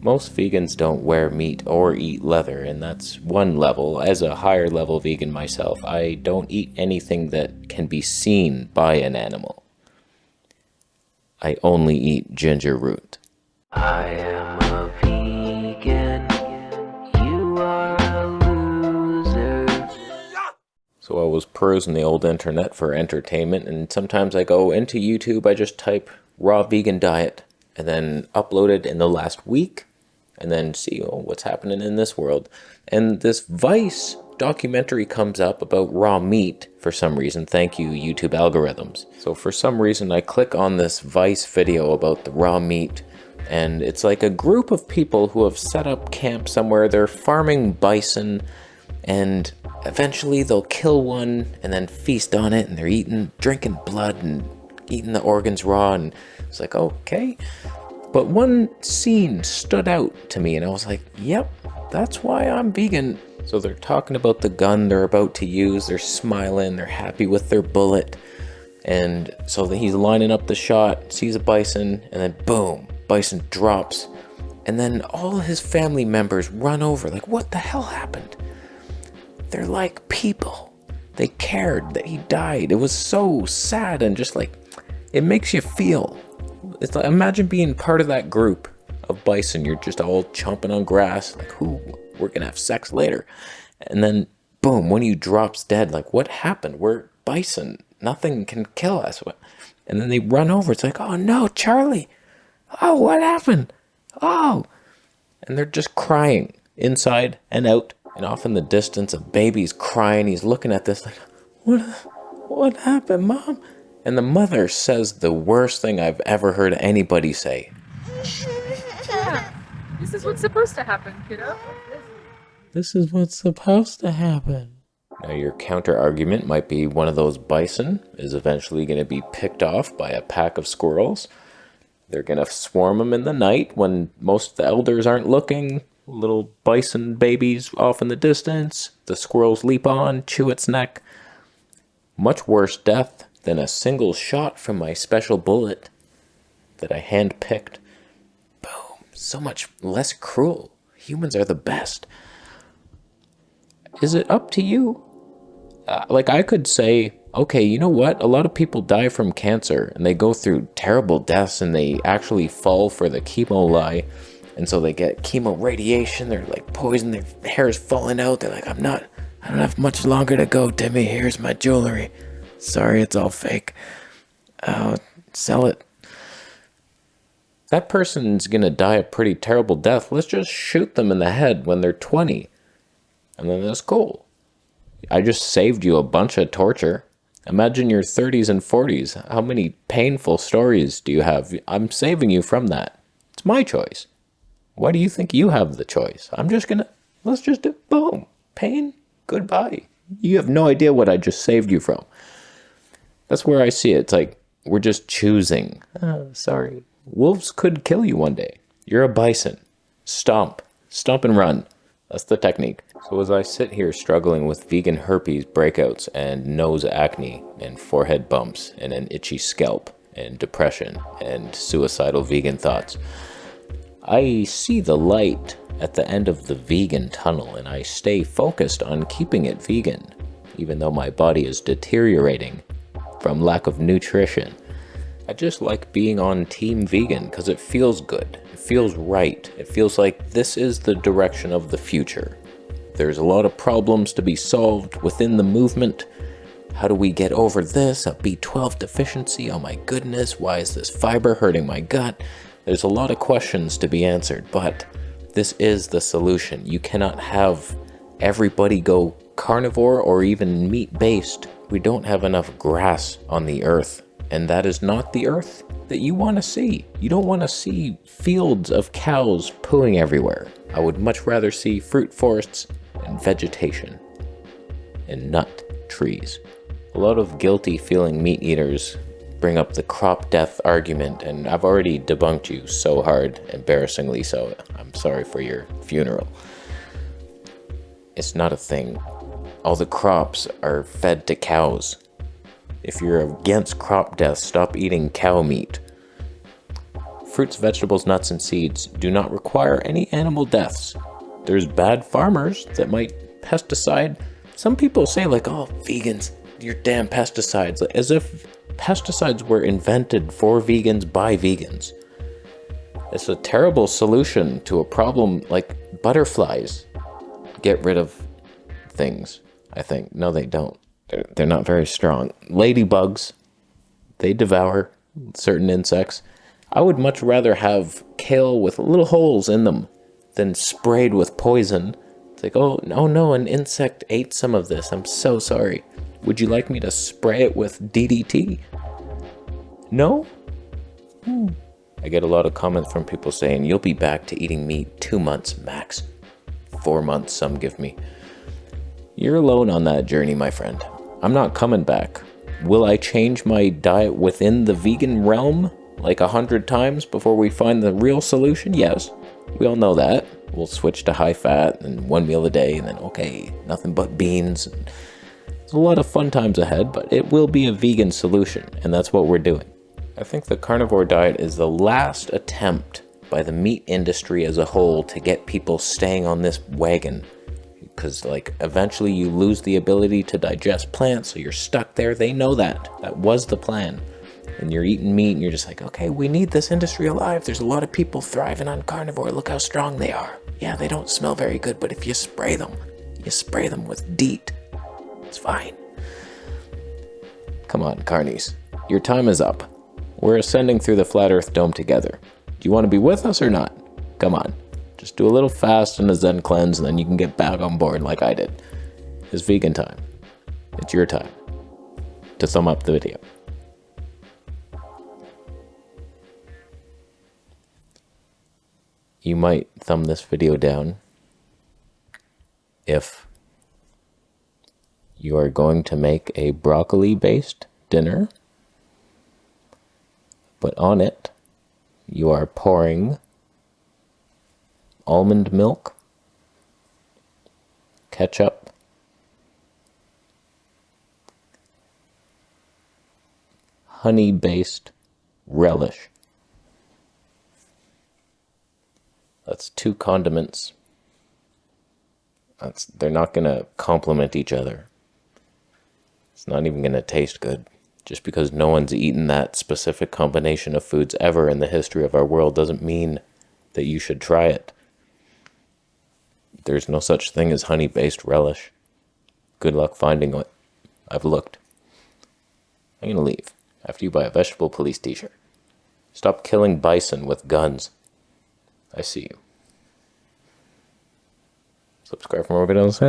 Most vegans don't wear meat or eat leather, and that's one level. As a higher level vegan myself, I don't eat anything that can be seen by an animal. I only eat ginger root. I am a vegan, you are a loser. So I was perusing the old internet for entertainment, and sometimes I go into YouTube, I just type raw vegan diet, and then upload it in the last week, and then see what's happening in this world. And this Vice documentary comes up about raw meat for some reason. Thank you, YouTube algorithms. So for some reason, I click on this Vice video about the raw meat, and it's like a group of people who have set up camp somewhere. They're farming bison, and eventually they'll kill one and then feast on it, and they're drinking blood and eating the organs raw, and it's like, okay. But one scene stood out to me, and I was like, yep, that's why I'm vegan. So they're talking about the gun they're about to use, they're smiling, they're happy with their bullet, and so he's lining up the shot, sees a bison, and then boom, bison drops, and then all his family members run over, like, what the hell happened? They're like people. They cared that he died. It was so sad, and just like, it makes you feel. It's like, imagine being part of that group of bison. You're just all chomping on grass, like, we're gonna have sex later. And then, boom, one of you drops dead. Like, what happened? We're bison. Nothing can kill us. And then they run over. It's like, oh no, Charlie. Oh, what happened? Oh. And they're just crying inside and out. And off in the distance, a baby's crying. He's looking at this like, what happened, Mom? And the mother says the worst thing I've ever heard anybody say. Yeah, this is what's supposed to happen, kiddo. This is what's supposed to happen. Now your counter argument might be one of those bison is eventually going to be picked off by a pack of squirrels. They're going to swarm them in the night when most of the elders aren't looking. Little bison babies off in the distance. The squirrels leap on, chew its neck. Much worse death than a single shot from my special bullet that I hand-picked. Boom. So much less cruel. Humans are the best. Is it up to you? Like, I could say, okay, you know what? A lot of people die from cancer, and they go through terrible deaths, and they actually fall for the chemo lie, and so they get chemo radiation. They're like poisoned. Their hair's falling out. They're like, I don't have much longer to go, Timmy. Here's my jewelry. Sorry, it's all fake. Sell it. That person's gonna die a pretty terrible death. Let's just shoot them in the head when they're 20. And then that's cool. I just saved you a bunch of torture. Imagine your 30s and 40s. How many painful stories do you have? I'm saving you from that. It's my choice. Why do you think you have the choice? Let's just do, boom. Pain, goodbye. You have no idea what I just saved you from. That's where I see it. It's like, we're just choosing. Sorry. Wolves could kill you one day. You're a bison. Stomp. Stomp and run. That's the technique. So as I sit here struggling with vegan herpes breakouts and nose acne and forehead bumps and an itchy scalp and depression and suicidal vegan thoughts, I see the light at the end of the vegan tunnel, and I stay focused on keeping it vegan, even though my body is deteriorating from lack of nutrition. I just like being on Team Vegan because it feels good. It feels right. It feels like this is the direction of the future. There's a lot of problems to be solved within the movement. How do we get over this? A B12 deficiency? Oh my goodness, why is this fiber hurting my gut? There's a lot of questions to be answered, but this is the solution. You cannot have everybody go carnivore or even meat-based. We don't have enough grass on the earth, and that is not the earth that you want to see. You don't want to see fields of cows pooing everywhere. I would much rather see fruit forests and vegetation and nut trees. A lot of guilty feeling meat eaters bring up the crop death argument, and I've already debunked you so hard, embarrassingly so. I'm sorry for your funeral. It's not a thing. All the crops are fed to cows. If you're against crop death, stop eating cow meat. fruits, vegetables, nuts, and seeds do not require any animal deaths. There's bad farmers that might pesticide. Some people say like, oh, vegans, your damn pesticides, like, as if pesticides were invented for vegans by vegans. It's a terrible solution to a problem. Like butterflies get rid of things, I think. No, they don't. They're not very strong. Ladybugs, they devour certain insects. I would much rather have kale with little holes in them than sprayed with poison. It's like, oh no, an insect ate some of this. I'm so sorry. Would you like me to spray it with DDT? No? I get a lot of comments from people saying, you'll be back to eating meat 2 months max. 4 months, some give me. You're alone on that journey, my friend. I'm not coming back. Will I change my diet within the vegan realm like 100 times before we find the real solution? Yes. We all know that. We'll switch to high fat and 1 meal a day and then, okay, nothing but beans. There's a lot of fun times ahead, but it will be a vegan solution, and that's what we're doing. I think the carnivore diet is the last attempt by the meat industry as a whole to get people staying on this wagon. Because, like, eventually you lose the ability to digest plants, so you're stuck there. They know that. That was the plan. And you're eating meat, and you're just like, okay, we need this industry alive. There's a lot of people thriving on carnivore. Look how strong they are. Yeah, they don't smell very good, but if you spray them with DEET. It's fine. Come on, carnies. Your time is up. We're ascending through the flat earth dome together. Do you want to be with us or not? Come on. Just do a little fast and a Zen cleanse, and then you can get back on board like I did. It's vegan time. It's your time to thumb up the video. You might thumb this video down if you are going to make a broccoli-based dinner, but on it you are pouring almond milk, ketchup, honey-based relish. That's 2 condiments. They're not going to complement each other. It's not even going to taste good. Just because no one's eaten that specific combination of foods ever in the history of our world doesn't mean that you should try it. There's no such thing as honey-based relish. Good luck finding it. I've looked. I'm going to leave after you buy a Vegetable Police t-shirt. Stop killing bison with guns. I see you. Subscribe for more videos.